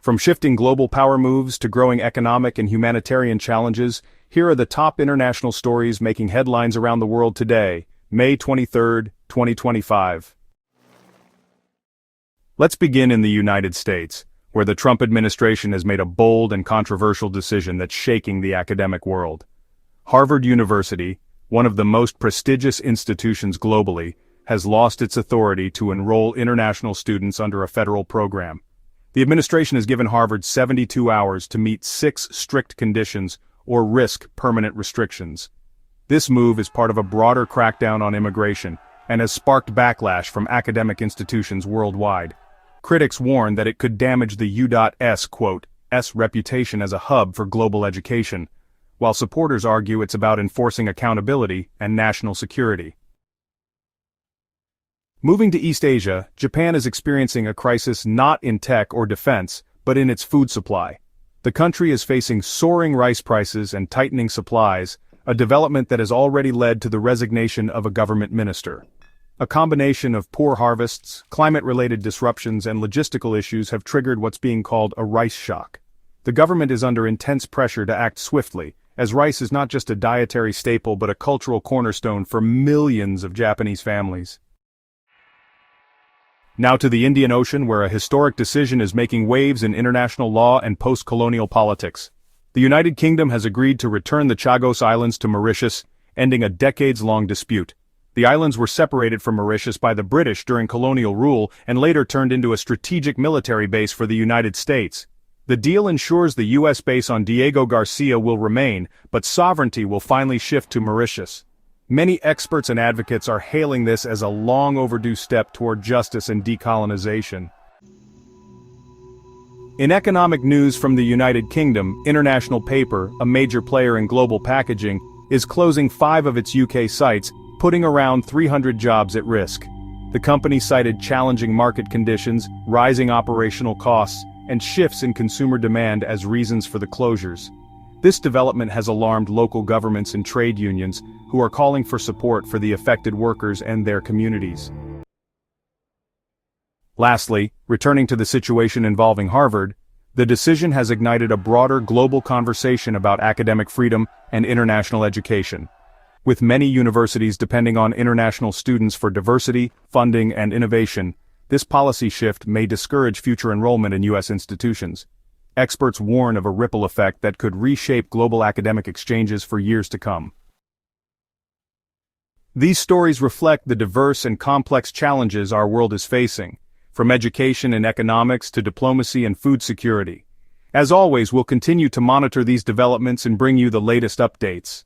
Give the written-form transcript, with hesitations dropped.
From shifting global power moves to growing economic and humanitarian challenges, here are the top international stories making headlines around the world today, May 23, 2025. Let's begin in the United States, where the Trump administration has made a bold and controversial decision that's shaking the academic world. Harvard University, one of the most prestigious institutions globally, has lost its authority to enroll international students under a federal program. The administration has given Harvard 72 hours to meet 6 strict conditions or risk permanent restrictions. This move is part of a broader crackdown on immigration and has sparked backlash from academic institutions worldwide. Critics warn that it could damage the U.S.'s reputation as a hub for global education, while supporters argue it's about enforcing accountability and national security. Moving to East Asia, Japan is experiencing a crisis not in tech or defense, but in its food supply. The country is facing soaring rice prices and tightening supplies, a development that has already led to the resignation of a government minister. A combination of poor harvests, climate-related disruptions, and logistical issues have triggered what's being called a rice shock. The government is under intense pressure to act swiftly, as rice is not just a dietary staple but a cultural cornerstone for millions of Japanese families. Now to the Indian Ocean, where a historic decision is making waves in international law and post-colonial politics. The United Kingdom has agreed to return the Chagos Islands to Mauritius, ending a decades-long dispute. The islands were separated from Mauritius by the British during colonial rule and later turned into a strategic military base for the United States. The deal ensures the U.S. base on Diego Garcia will remain, but sovereignty will finally shift to Mauritius. Many experts and advocates are hailing this as a long overdue step toward justice and decolonization. In economic news from the United Kingdom, International Paper, a major player in global packaging, is closing 5 of its UK sites, putting around 300 jobs at risk. The company cited challenging market conditions, rising operational costs, and shifts in consumer demand as reasons for the closures. This development has alarmed local governments and trade unions, who are calling for support for the affected workers and their communities. Lastly, returning to the situation involving Harvard, the decision has ignited a broader global conversation about academic freedom and international education. With many universities depending on international students for diversity, funding, and innovation, this policy shift may discourage future enrollment in U.S. institutions. Experts warn of a ripple effect that could reshape global academic exchanges for years to come. These stories reflect the diverse and complex challenges our world is facing, from education and economics to diplomacy and food security. As always, we'll continue to monitor these developments and bring you the latest updates.